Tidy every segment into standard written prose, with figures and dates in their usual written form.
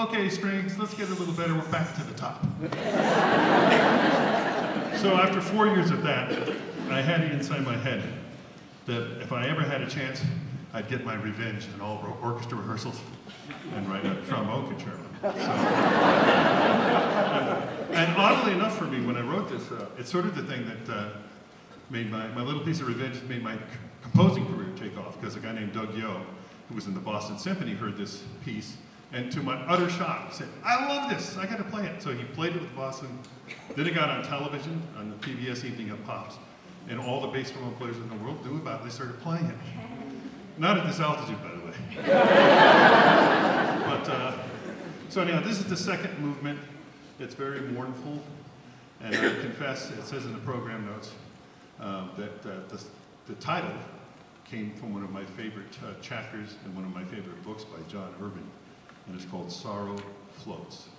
Okay, strings, let's get a little better. We're back to the top. So after 4 years of that, I had it inside my head that if I ever had a chance, I'd get my revenge in all orchestra rehearsals and write a trombone concerto. So, and oddly enough for me, when I wrote this, it's sort of the thing that made my little piece of revenge made my composing career take off, because a guy named Doug Yo, who was in the Boston Symphony, heard this piece, and to my utter shock, he said, "I love this, I gotta play it." So he played it with Boston, then it got on television, on the PBS Evening at Pops, and all the bass trombone players in the world knew about it, they started playing it. Not at this altitude, by the way. But, so anyhow, this is the second movement. It's very mournful, and I confess, it says in the program notes, that the title came from one of my favorite chapters in one of my favorite books by John Irving, and it's called Sorrow Floats.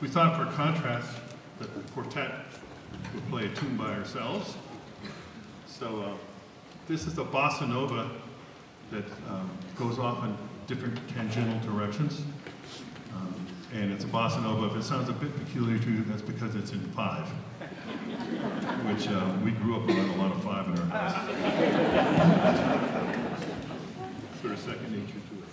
We thought for contrast that the quartet would play a tune by ourselves. So this is a bossa nova that goes off in different tangential directions. And it's a bossa nova. If it sounds a bit peculiar to you, that's because it's in 5, which we grew up around a lot of 5 in our house. Sort of second nature to it.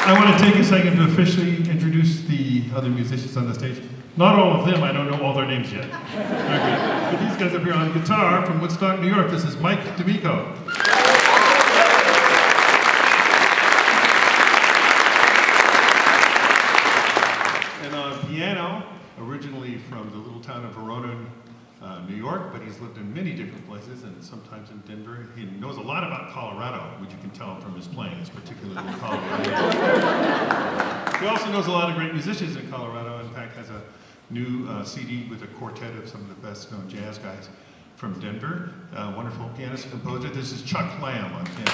I want to take a second to officially introduce the other musicians on the stage. Not all of them, I don't know all their names yet. Okay. But these guys up here on guitar from Woodstock, New York, this is Mike D'Amico. And on piano, originally from the little town of Verona, New York, but he's lived in many different places and sometimes in Denver. He knows a lot about Colorado, which you can tell from his playing, it's particularly Colorado. He also knows a lot of great musicians in Colorado. In fact, has a new CD with a quartet of some of the best known jazz guys from Denver. Wonderful pianist and composer. This is Chuck Lamb on piano.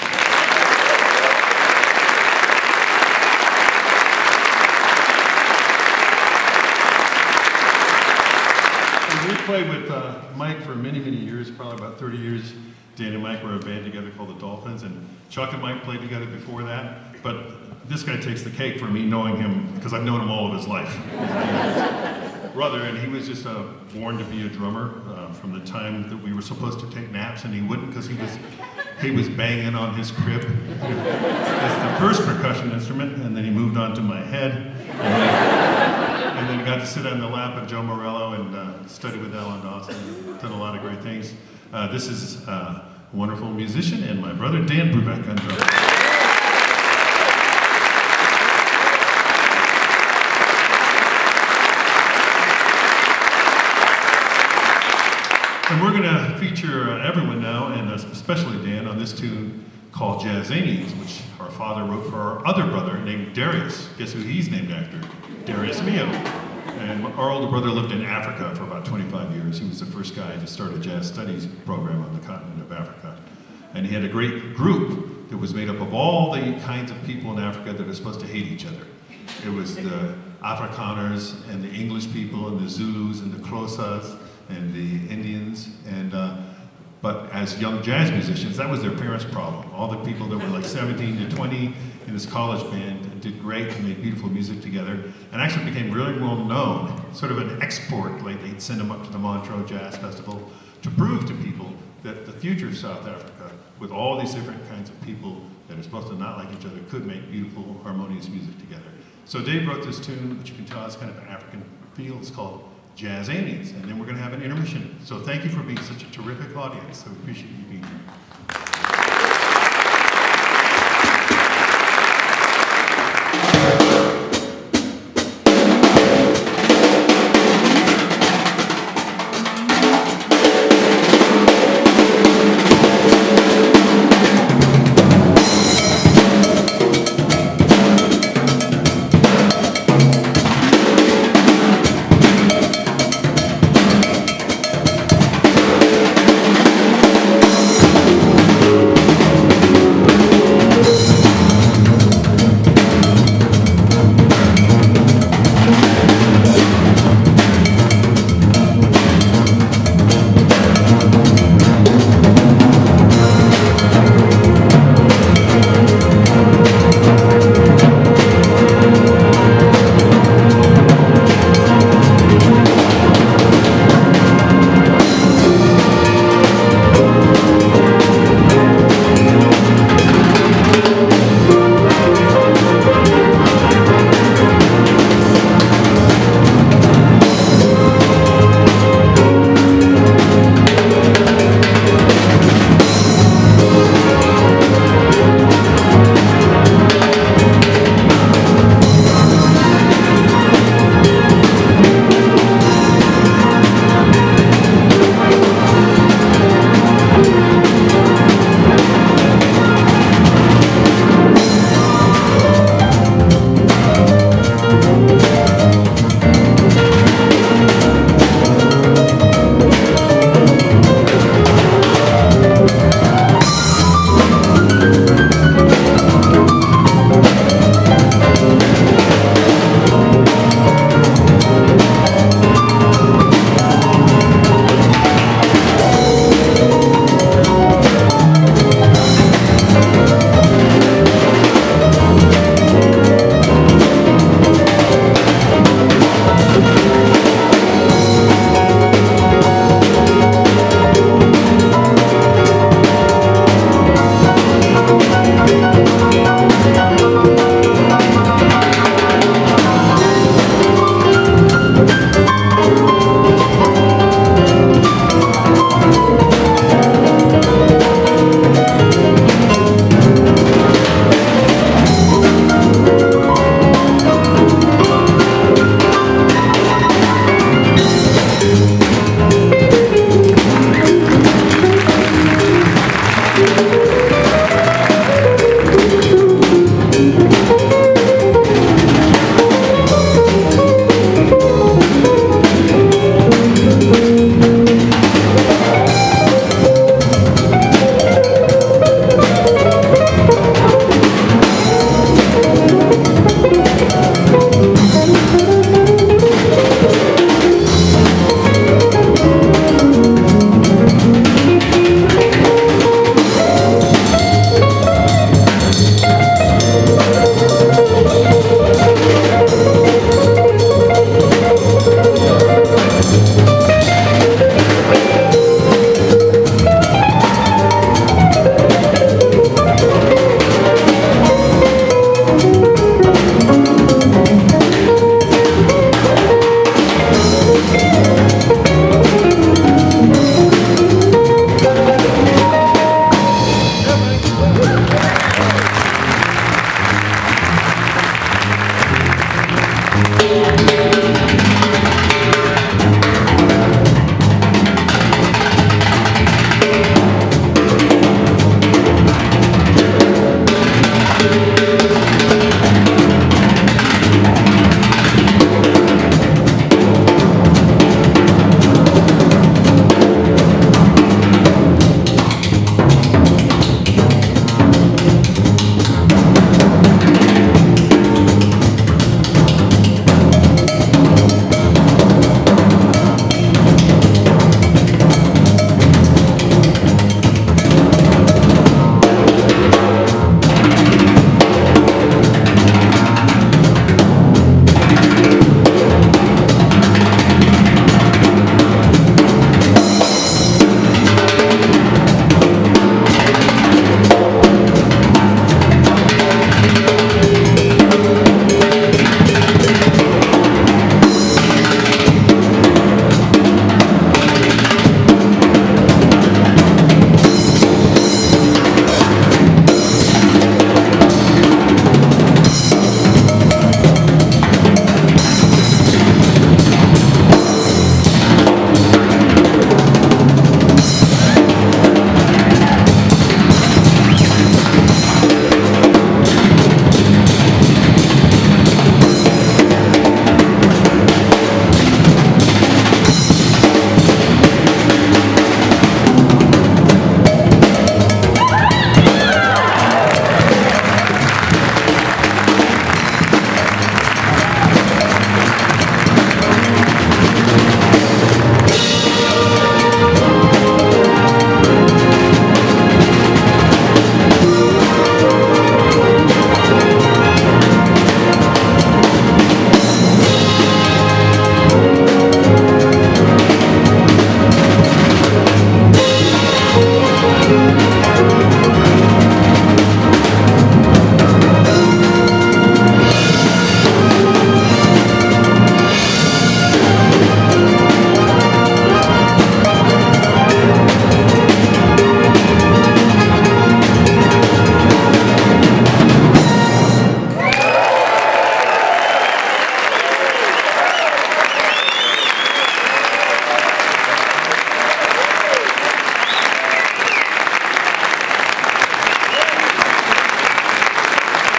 We played with Mike for many, many years, probably about 30 years. Dan and Mike were a band together called the Dolphins, and Chuck and Mike played together before that. But this guy takes the cake for me knowing him, because I've known him all of his life. Brother, and he was just born to be a drummer from the time that we were supposed to take naps, and he wouldn't because he was banging on his crib as the first percussion instrument, and then he moved on to my head. And then got to sit on the lap of Joe Morello and study with Alan Dawson. Done a lot of great things. This is a wonderful musician and my brother Dan Brubeck on drums. And we're going to feature everyone now, and especially Dan, on this tune called Jazzmasters, which our father wrote for our other brother named Darius. Guess who he's named after? Darius Mio. And our older brother lived in Africa for about 25 years. He was the first guy to start a jazz studies program on the continent of Africa. And he had a great group that was made up of all the kinds of people in Africa that are supposed to hate each other. It was the Afrikaners and the English people and the Zulus and the Xhosas and the Indians. But as young jazz musicians, that was their parents' problem. All the people that were like 17 to 20 in this college band and did great and made beautiful music together and actually became really well known, sort of an export. Like they'd send them up to the Montreux Jazz Festival to prove to people that the future of South Africa, with all these different kinds of people that are supposed to not like each other, could make beautiful, harmonious music together. So Dave wrote this tune, which you can tell is kind of an African feel. It's called Jazzmasters, and then we're going to have an intermission. So thank you for being such a terrific audience. I appreciate you being here.